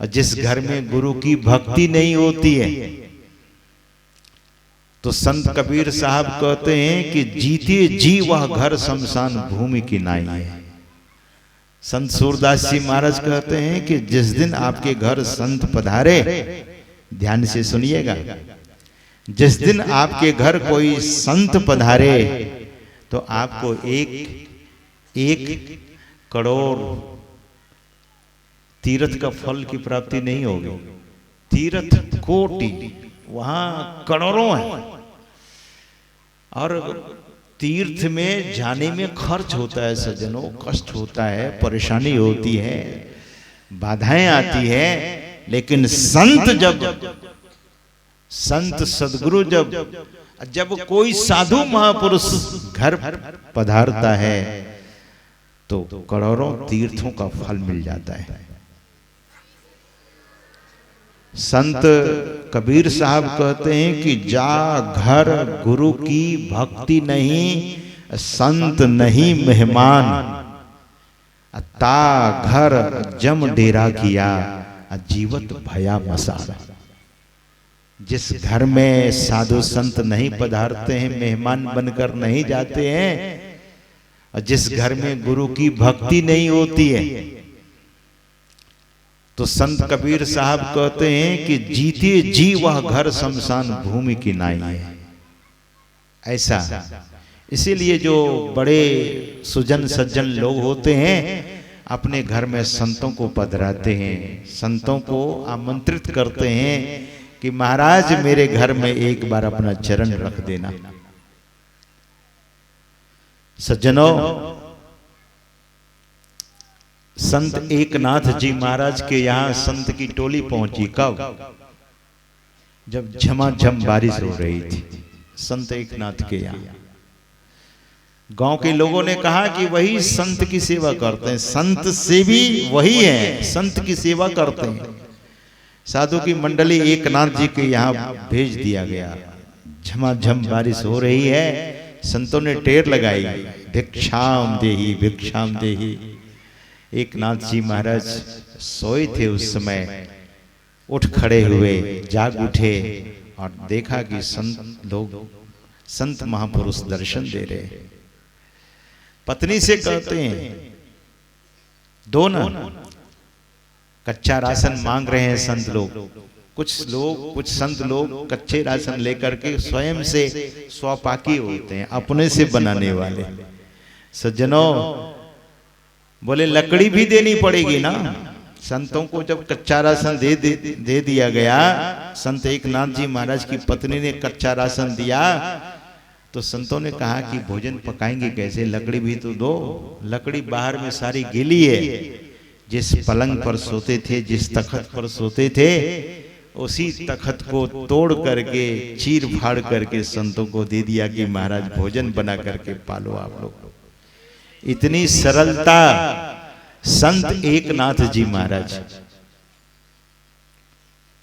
और जिस घर में गुरु की भक्ति नहीं होती है तो संत कबीर साहब कहते हैं कि जीते जी वह घर शमशान भूमि की नाई है। संत सूरदास जी महाराज कहते हैं कि जिस दिन आपके घर संत पधारे, ध्यान से सुनिएगा, जिस दिन आपके घर कोई संत पधारे तो आपको एक करोड़ तीर्थ का फल की प्राप्ति नहीं होगी। तीर्थ कोटि वहां करोड़ों है और तीर्थ में जाने में खर्च होता है सज्जनों, कष्ट होता है, परेशानी होती है, बाधाएं आती है, लेकिन संत सदगुरु जब कोई साधु महापुरुष घर पधारता है तो करोड़ों तीर्थों का फल मिल जाता है। संत कबीर साहब कहते हैं कि जा घर गुरु की भक्ति नहीं, संत नहीं मेहमान, ता घर जम डेरा किया, जीवत भया मसान। जिस घर में साधु संत नहीं पधारते हैं, मेहमान बनकर नहीं जाते हैं, और जिस घर में गुरु की भक्ति नहीं होती है तो संत कबीर साहब कहते हैं कि जीते जी वह घर शमशान भूमि की नाई है। ऐसा इसीलिए जो बड़े सुजन सज्जन लोग होते हैं अपने घर में संतों को पधराते हैं, संतों को आमंत्रित करते हैं कि महाराज मेरे घर में एक बार अपना चरण रख देना। सज्जनों, संत एकनाथ जी महाराज के यहाँ संत की टोली पहुंची कब? जब झमाझम बारिश हो रही थी। संत एकनाथ के यहाँ गांव के लोगों ने कहा कि वही संत की सेवा करते हैं, संत सेवी वही है, संत की सेवा करते हैं। साधु की मंडली एकनाथ जी के यहाँ भेज दिया गया। झमाझम बारिश हो रही है, संतों ने टेर लगाई, भिक्षाम देही भिक्षाम देही। एकनाथ जी महाराज सोए थे उस समय, उठ खड़े हुए, जाग उठे और देखा कि संत महापुरुष दर्शन दे रहे। पत्नी से कहते हैं दो ना, कच्चा राशन मांग रहे हैं संत लोग। कुछ संत लोग कच्चे राशन लेकर के स्वयं से स्वपाकी होते हैं, अपने से बनाने वाले। सज्जनों, बोले लकड़ी भी देनी पड़ेगी ना। संतों को जब कच्चा राशन दे दिया गया, संत एकनाथ जी महाराज की पत्नी ने कच्चा राशन दिया तो संतों ने कहा कि भोजन पकाएंगे कैसे, लकड़ी भी तो दो। लकड़ी बाहर में सारी गीली है। जिस पलंग पर सोते थे, जिस तखत पर सोते थे, उसी तखत को तोड़ करके चीर फाड़ करके संतों को दे दिया कि महाराज भोजन बना करके पालो आप लोग। इतनी सरलता संत एकनाथ जी महाराज।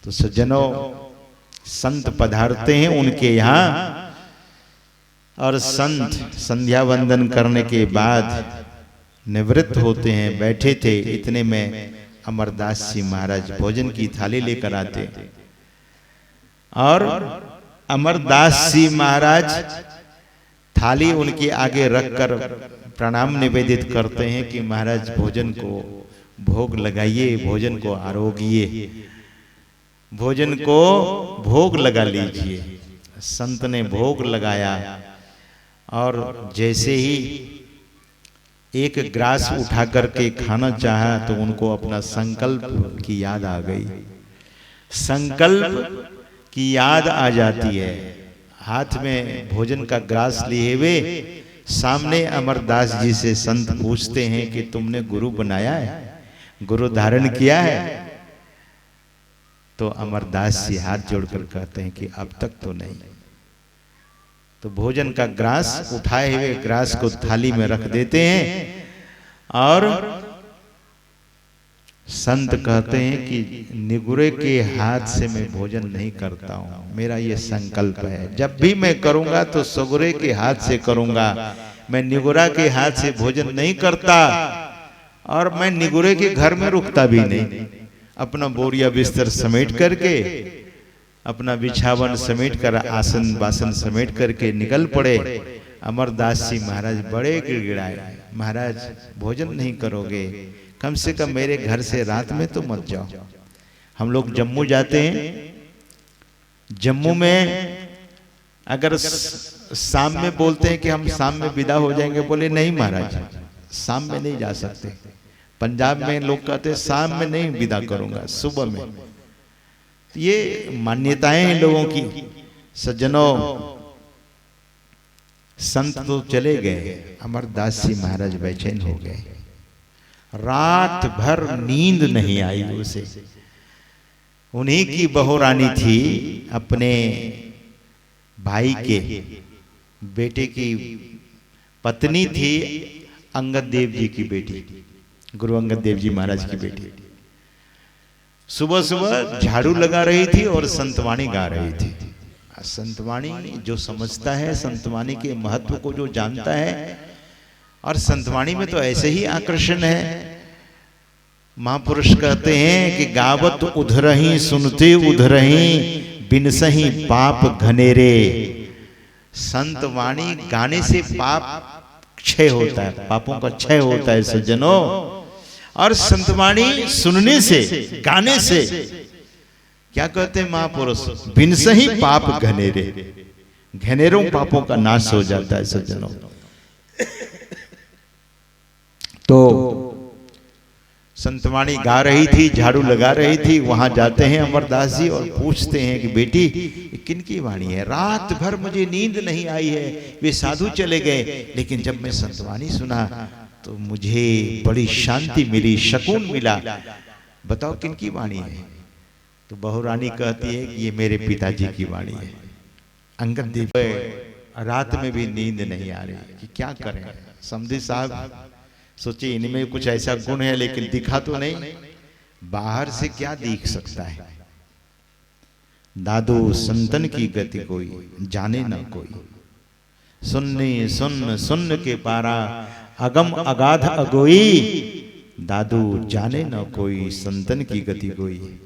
तो सज्जनों, संत पधारते हैं उनके यहाँ और संत संध्या वंदन करने के बाद निवृत्त होते हैं। बैठे थे, इतने में अमरदास जी महाराज भोजन की थाली लेकर आते और अमरदास जी महाराज थाली उनके आगे रखकर प्रणाम निवेदित करते हैं कि महाराज भोजन को भोग लगाइए, भोजन को आरोगिए, भोजन को भोग लगा लीजिए। संत ने भोग लगाया और जैसे ही एक ग्रास उठा करके खाना चाहा तो उनको अपना संकल्प की याद आ गई। संकल्प की याद आ जाती है। हाथ में भोजन का ग्रास लिए हुए सामने अमरदास जी से संत पूछते हैं कि तुमने गुरु बनाया है, गुरु धारण किया है? तो अमरदास जी हाथ जोड़कर कहते हैं कि अब तक तो नहीं। तो भोजन का ग्रास उठाए हुए ग्रास को थाली में रख देते हैं और संत कहते हैं कि निगुरे के हाथ से मैं भोजन नहीं करता हूं, मेरा ये संकल्प है। जब भी मैं करूंगा तो सगुरे के हाथ से करूंगा, मैं निगुरा के हाथ से भोजन नहीं करता और मैं निगुरे के घर में रुकता भी नहीं। अपना बोरिया बिस्तर समेट करके, अपना बिछावन समेट कर, आसन बासन समेट करके निकल पड़े। अमरदास जी महाराज बड़े गिड़गिड़ाए, महाराज भोजन नहीं करोगे, कम से कम मेरे घर से रात में तो मत जाओ। हम लोग जम्मू जाते हैं, जम्मू में अगर शाम में बोलते हैं कि हम शाम में विदा हो जाएंगे, बोले नहीं महाराज शाम में नहीं जा सकते। पंजाब में लोग कहते हैं शाम में नहीं विदा करूंगा, सुबह में। तो ये मान्यताएं हैं लोगों की। सज्जनों, संत तो चले गए, अमरदास जी महाराज बेचैन हो गए। रात भर नींद नहीं आई उसे। उन्हीं की बहुरानी थी, अपने भाई के बेटे की पत्नी थी, अंगद देव जी की बेटी, गुरु अंगद देव जी महाराज की बेटी। सुबह सुबह झाड़ू लगा रही थी और संतवाणी गा रही थी। संतवाणी जो समझता है, संतवाणी के महत्व को जो जानता है, और संतवाणी में तो ऐसे ही आकर्षण है। महापुरुष कहते हैं कि गावत उधरही सुनते उधरही बिनसही पाप घनेरे। संतवाणी गाने से पाप क्षय होता है, पापों का क्षय होता है सज्जनों। और संतवाणी सुनने से, गाने से क्या कहते हैं महापुरुष, बिनसही पाप घनेरे, घनेरों पापों का नाश हो जाता है सज्जनों। तो संतवाणी गा रही थी, झाड़ू लगा रही थी। वहां जाते हैं अमरदास जी और पूछते हैं कि बेटी किन की वाणी है? रात भर मुझे नींद नहीं आई है, वे साधु चले गए, लेकिन जब मैं संतवाणी सुना तो मुझे बड़ी शांति मिली, सुकून मिला। बताओ किन की वाणी है? तो बहुरानी कहती है कि ये मेरे पिताजी की वाणी है, अंगद देव। रात में भी नींद नहीं आ रही कि क्या करें। समधी साहब सोचे इनमें कुछ ऐसा गुण है, लेकिन दिखा तो नहीं, बाहर से क्या दिख सकता है। दादू संतन की गति कोई जाने न कोई, सुनने सुन सुन के पारा अगम अगाध अगोई। दादू जाने न कोई संतन की गति कोई।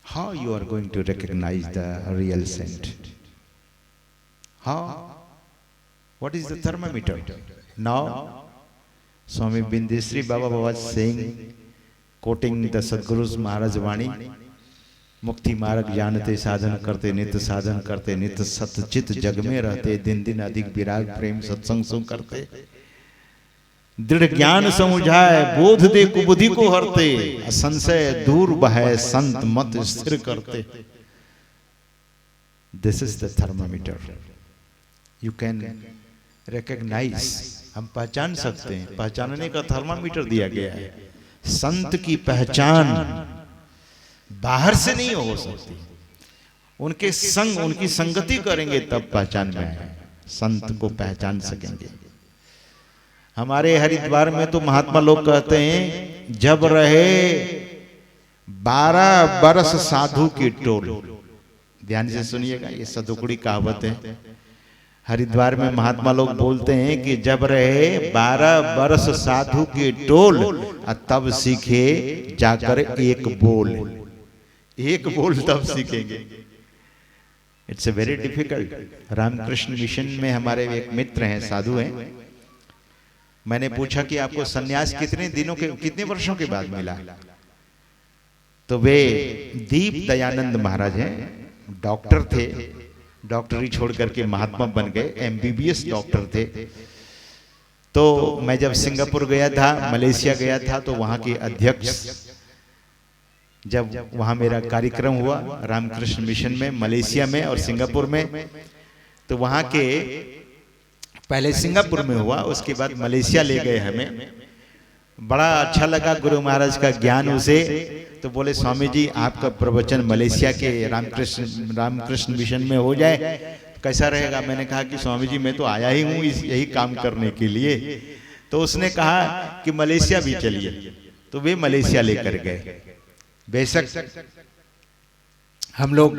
How you are going to recognize the real saint? How? What is the thermometer? Now, Swami Bindesri Baba was saying, quoting the Sadguru's Maharaj Vani, मुक्ति मार्ग जानते साधन करते नित्य साधन करते नित्य सतचित जग में रहते दिन दिन अधिक विराग प्रेम सत्संग सुन करते दृढ़ ज्ञान समुझाए बोध दे कुबुद्धि को हरते संशय दूर बहाए संत मत स्थिर करते। This is the thermometer you can recognise. हम पहचान सकते हैं, पहचानने का थर्मामीटर दिया गया है। संत की पहचान बाहर से नहीं हो सकती, उनके संग उनकी संगति करेंगे तब पहचान में आए, संत को पहचान सकेंगे। हमारे हरिद्वार में तो महात्मा लोग कहते हैं, जब रहे 12 बरस साधु की टोल। ध्यान से सुनिएगा, ये सदुकड़ी कहावत है। हरिद्वार में महात्मा लोग बोलते हैं कि जब रहे 12 बरस साधु की टोल, तब सीखे जाकर एक बोल। एक बोल तब सीखेंगे। It's a very difficult. Ramakrishna Mission में हमारे एक मित्र हैं, साधु हैं। मैंने पूछा कि आपको सन्यास कितने दिनों के, कितने वर्षों के बाद मिला? तो वे दीप दयानंद महाराज हैं, डॉक्टर थे, डॉक्टरी छोड़ करके महात्मा बन गए, एमबीबीएस डॉक्टर थे। तो मैं जब सिंगापुर गया था, मलेशिया गया था, तो वहां के अध्यक्ष, जब वहां मेरा कार्यक्रम हुआ रामकृष्ण मिशन में, मलेशिया में और सिंगापुर में, तो वहां के पहले सिंगापुर में हुआ, उसके बाद मलेशिया ले गए हमें। बड़ा अच्छा लगा गुरु महाराज का ज्ञान उसे। तो बोले स्वामी जी आपका प्रवचन मलेशिया के रामकृष्ण मिशन में हो जाए कैसा रहेगा? मैंने कहा कि स्वामी जी मैं तो आया ही हूँ यही काम करने के लिए। तो उसने कहा कि मलेशिया भी चलिए, तो वे मलेशिया लेकर गए। बेशक हम लोग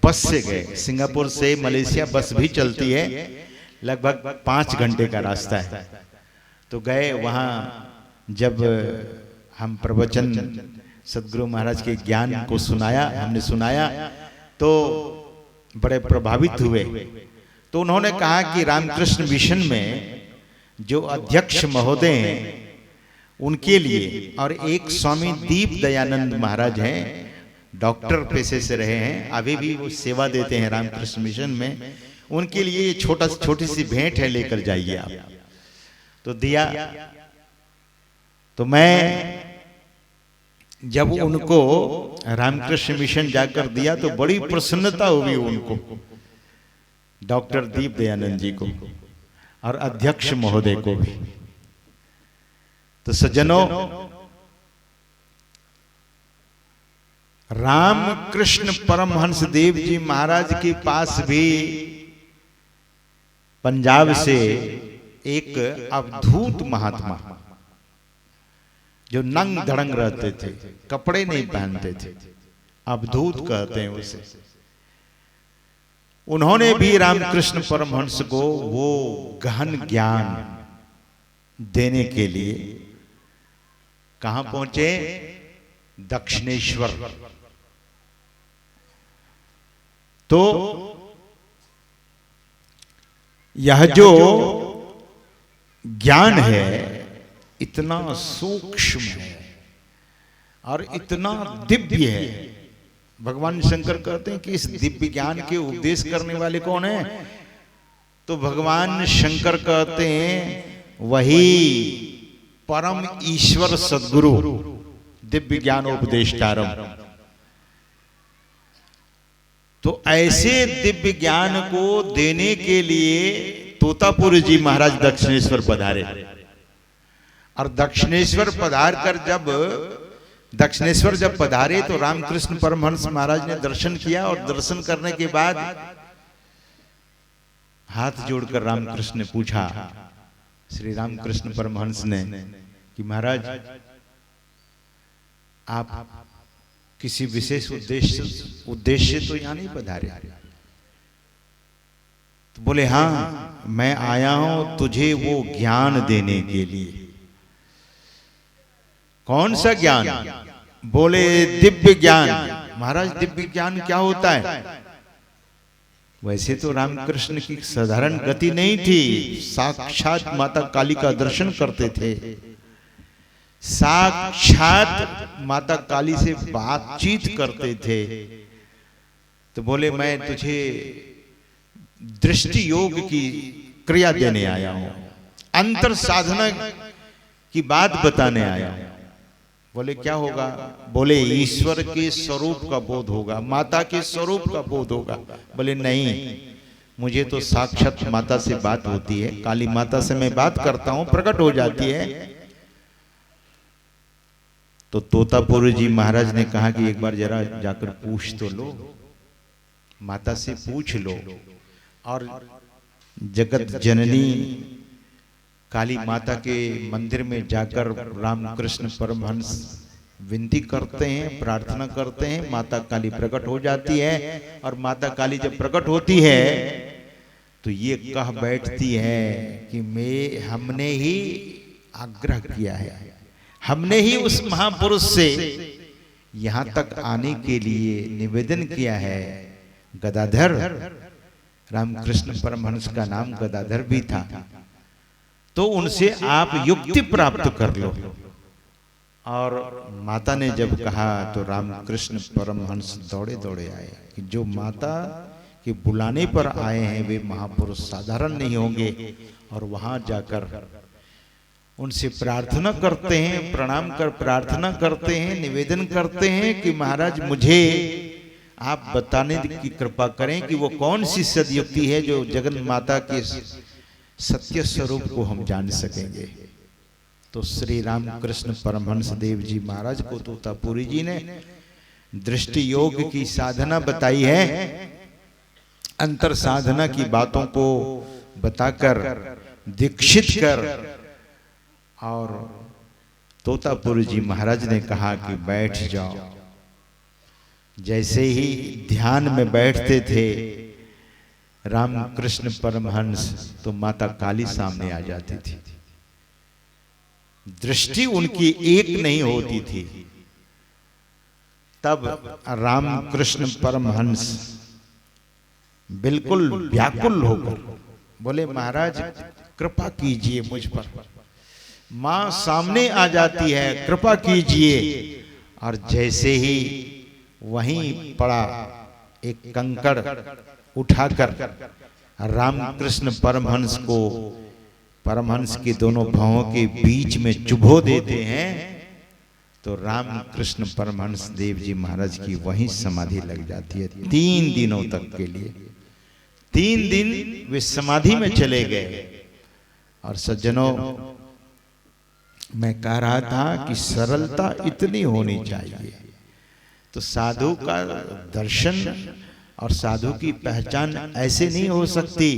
बस से गए, सिंगापुर से मलेशिया बस भी चलती है, लगभग 5 घंटे का रास्ता है। तो गए वहाँ, जब हम प्रवचन सदगुरु महाराज के ज्ञान को सुनाया, हमने सुनाया तो बड़े प्रभावित हुए। तो उन्होंने कहा कि रामकृष्ण मिशन में जो अध्यक्ष महोदय हैं उनके लिए, और एक स्वामी दीप दयानंद महाराज हैं, डॉक्टर पेशे से रहे हैं, अभी भी वो सेवा देते हैं रामकृष्ण मिशन में, उनके लिए छोटी सी भेंट है, लेकर जाइए आप। तो दिया। तो मैं जब उनको रामकृष्ण मिशन जाकर दिया तो बड़ी प्रसन्नता हुई उनको, डॉक्टर दीप दयानंद जी को और अध्यक्ष महोदय को भी। तो सज्जनों, रामकृष्ण परमहंस देव जी महाराज के पास भी पंजाब से एक अवधूत महात्मा जो नंग धड़ंग रहते थे, कपड़े नहीं पहनते थे, अवधूत कहते हैं उसे, उन्होंने भी रामकृष्ण परमहंस को वो गहन ज्ञान देने के लिए कहां पहुंचे? दक्षिणेश्वर। तो यह जो ज्ञान है इतना सूक्ष्म है और इतना दिव्य है। भगवान शंकर कहते हैं कि इस दिव्य ज्ञान के उपदेश करने वाले कौन है? तो भगवान शंकर कहते हैं वही परम ईश्वर सद्गुरु दिव्य ज्ञान उपदेष्टारम। तो ऐसे दिव्य ज्ञान को देने के लिए तोतापुरी जी महाराज दक्षिणेश्वर पधारे, और दक्षिणेश्वर पधार कर जब पधारे तो रामकृष्ण परमहंस महाराज ने दर्शन किया, और दर्शन करने के बाद हाथ जोड़कर रामकृष्ण ने पूछा, श्री रामकृष्ण परमहंस ने, कि महाराज आप किसी विशेष उद्देश्य तो यहां नहीं पधारे? तो बोले हाँ, मैं आया हूं तुझे वो ज्ञान देने के लिए। कौन सा ज्ञान? बोले दिव्य ज्ञान। महाराज दिव्य ज्ञान क्या होता है? वैसे तो रामकृष्ण की साधारण गति नहीं थी, साक्षात माता काली का दर्शन करते थे, साक्षात माता काली से बातचीत करते थे। तो बोले मैं तुझे दृष्टि योग की क्रिया देने आया हूं, अंतर साधना की बात बताने आया हूं। बोले क्या होगा? बोले ईश्वर के स्वरूप का बोध होगा, माता के स्वरूप का बोध होगा। बोले नहीं, मुझे तो साक्षात माता से बात होती है, काली माता से मैं बात करता हूं, प्रकट हो जाती है। तो तोतापुरी जी महाराज ने कहा कि एक बार जरा जाकर पूछ तो लो, माता से पूछ लो। और जगत जननी काली माता के मंदिर में जाकर रामकृष्ण परमहंस विनती करते हैं, प्रार्थना करते हैं, माता काली प्रकट हो जाती है। और माता काली जब प्रकट होती है तो ये कह बैठती है कि हमने ही आग्रह किया है, हमने ही उस महापुरुष से यहां तक आने के लिए निवेदन किया है। गदाधर, रामकृष्ण परमहंस का नाम गदाधर भी था, तो उनसे आप युक्ति प्राप्त कर लो। और माता ने जब कहा तो रामकृष्ण परमहंस दौड़े दौड़े आए कि जो माता के बुलाने पर आए हैं वे महापुरुष साधारण नहीं होंगे। और वहां जाकर उनसे प्रार्थना करते हैं, प्रणाम कर प्रार्थना करते हैं, निवेदन करते हैं कि महाराज मुझे आप बताने की कृपा करें कि वो कौन सी सदयुक्ति है जो जगन माता के सत्य स्वरूप को हम जान सकेंगे। तो श्री रामकृष्ण परमहंस देव जी महाराज को तोतापुरी जी ने दृष्टि योग की साधना बताई है, अंतर साधना की बातों को बताकर दीक्षित कर। और तोतापुरी जी महाराज ने कहा कि बैठ जाओ। जैसे ही ध्यान में बैठते थे रामकृष्ण परमहंस तो माता काली सामने आ जाती थी। दृष्टि उनकी एक नहीं होती थी, तब रामकृष्ण परमहंस बिल्कुल व्याकुल होकर बोले, महाराज कृपा कीजिए मुझ पर। मां सामने आ जाती है, कृपा कीजिए। और जैसे ही वहीं पड़ा एक कंकड़ उठाकर रामकृष्ण परमहंस को, परमहंस के दोनों भवों के बीच में चुभो देते हैं, तो रामकृष्ण परमहंस देव जी महाराज की वहीं समाधि लग जाती है 3 दिनों तक के लिए। 3 दिन वे समाधि में चले गए। और सज्जनों, मैं कह रहा था कि सरलता इतनी होनी चाहिए। तो साधु का दर्शन और साधु की पहचान ऐसे नहीं हो सकती।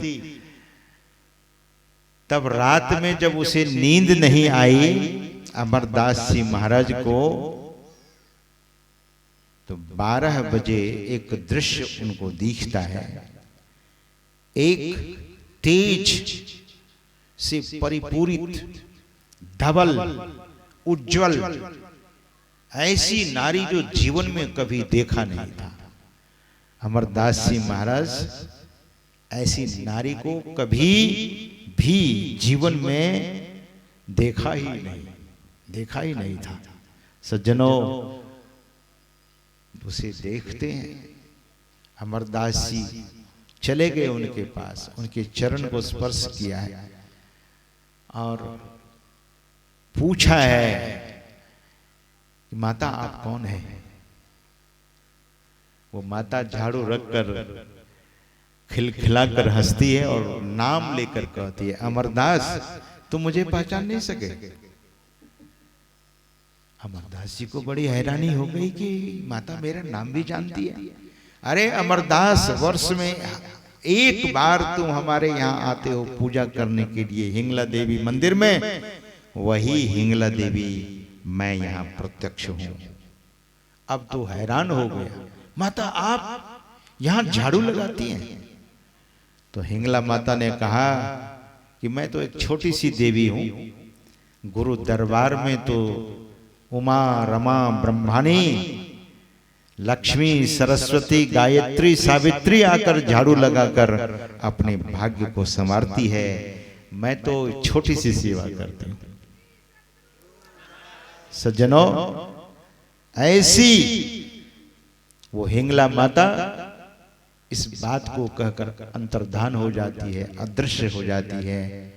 तब रात में जब उसे नींद नहीं आई अमरदास जी महाराज को, तो 12 बजे एक दृश्य उनको दिखता है। एक तेज से परिपूरित, धवल, उज्जवल ऐसी नारी जो जीवन में कभी देखा नहीं था। अमरदास जी महाराज ऐसी नारी को कभी भी जीवन में देखा ही नहीं था। सज्जनों, उसे देखते हैं, अमरदास जी चले गए उनके पास, उनके चरण को स्पर्श किया है और पूछा है कि माता आप कौन है। वो माता झाड़ू रखकर खिलखिलाकर हंसती है और नाम लेकर कहती है, अमरदास तुम मुझे पहचान नहीं सके। अमरदास जी को बड़ी हैरानी हो गई कि माता मेरा नाम भी जानती है। अरे अमरदास, वर्ष में एक बार तुम हमारे यहाँ आते हो पूजा करने के लिए हिंगला देवी मंदिर में, वही हिंगला देवी मैं यहाँ प्रत्यक्ष हूं। अब तो हैरान हो गया, माता आप यहाँ झाड़ू लगाती हैं? तो हिंगला माता ने कहा कि मैं तो एक छोटी सी देवी हूं, गुरु दरबार में तो उमा, रमा, ब्रह्माणी, लक्ष्मी, सरस्वती, गायत्री, सावित्री आकर झाड़ू लगाकर अपने भाग्य को संवारती है। मैं तो छोटी सी सेवा करती हूं। सज्जनों, ऐसी वो हिंगला माता इस बात को कहकर अंतर्धान हो जाती है, अदृश्य हो जाती है।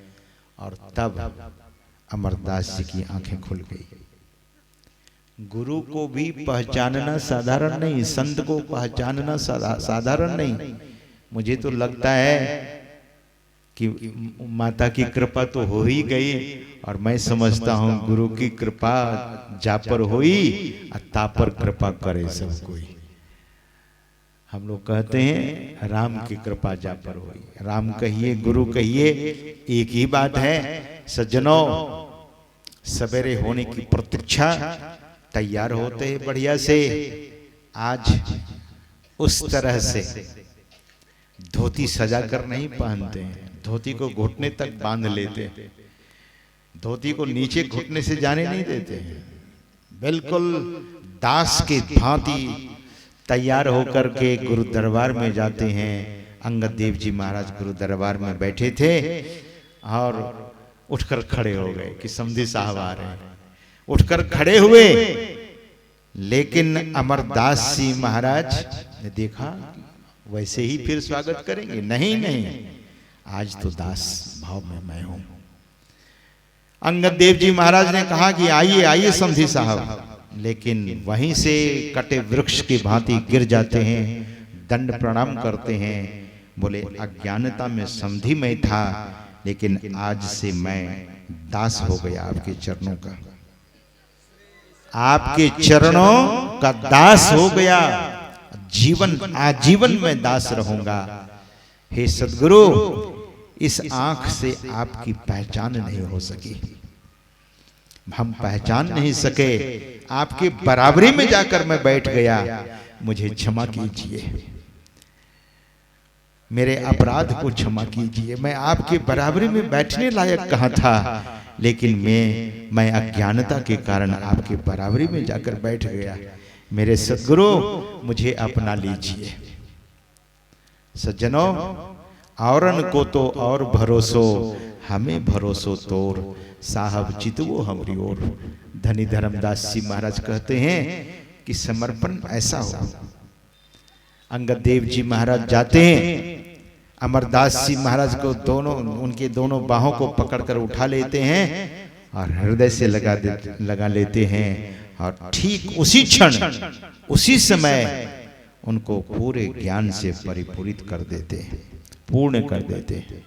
और तब अमरदास जी की आंखें खुल गई। गुरु को भी पहचानना साधारण नहीं, संत को पहचानना साधारण नहीं। मुझे तो लगता है कि माता की कृपा तो हो ही गई, और मैं समझता हूं गुरु की कृपा जा पर हुई, ता पर कृपा करे सब कोई। हम लोग कहते हैं राम की कृपा जा पर हुई। राम कहिए, गुरु कहिए, एक ही बात है। सज्जनों, सवेरे होने की प्रतीक्षा, तैयार होते हैं बढ़िया से। आज उस तरह से धोती सजा कर नहीं पहनते हैं, धोती को घुटने तक बांध लेते हैं, धोती को नीचे घुटने से जाने नहीं देते हैं। बिल्कुल दास के भांति तैयार होकर के गुरु दरबार में जाते हैं। अंगद देव जी महाराज गुरु दरबार में बैठे थे और उठकर खड़े हो गए कि समधी साहब आ रहे हैं। उठकर खड़े हुए, लेकिन अमरदास जी महाराज ने देखा वैसे ही फिर स्वागत करेंगे। नहीं नहीं, आज तो दास भाव में मैं हूं। अंगद देव जी महाराज ने कहा कि आइए आइए समधी साहब, लेकिन वहीं से कटे वृक्ष की भांति गिर जाते हैं, दंड प्रणाम करते हैं। बोले अज्ञानता में समधी में था, लेकिन आज से मैं दास हो गया आपके चरणों का, आपके चरणों का दास हो गया। जीवन आजीवन में दास रहूंगा। हे सद्गुरु, इस आंख से आपकी पहचान नहीं हो सकी, हम पहचान नहीं सके, आपके बराबरी में जाकर मैं बैठ गया, मुझे क्षमा कीजिए, मेरे अपराध को क्षमा कीजिए। मैं आपके बराबरी में बैठने लायक कहाँ था, लेकिन मैं अज्ञानता के कारण आपके बराबरी में जाकर बैठ गया। मेरे सद्गुरु मुझे अपना लीजिए। सज्जनों, औरन को तो और भरोसो, हमें भरोसो तोर, साहब चितवो हमरी ओर। धनी धर्मदास जी महाराज कहते हैं कि समर्पण ऐसा हो। अंगद देव जी महाराज जाते हैं, अमरदास जी महाराज को दोनों, उनके दोनों बाहों को पकड़कर उठा लेते हैं और हृदय से लगा लेते हैं, और ठीक उसी क्षण, उसी समय उनको पूरे ज्ञान से परिपूरित कर देते हैं, पूर्ण कर देते हैं।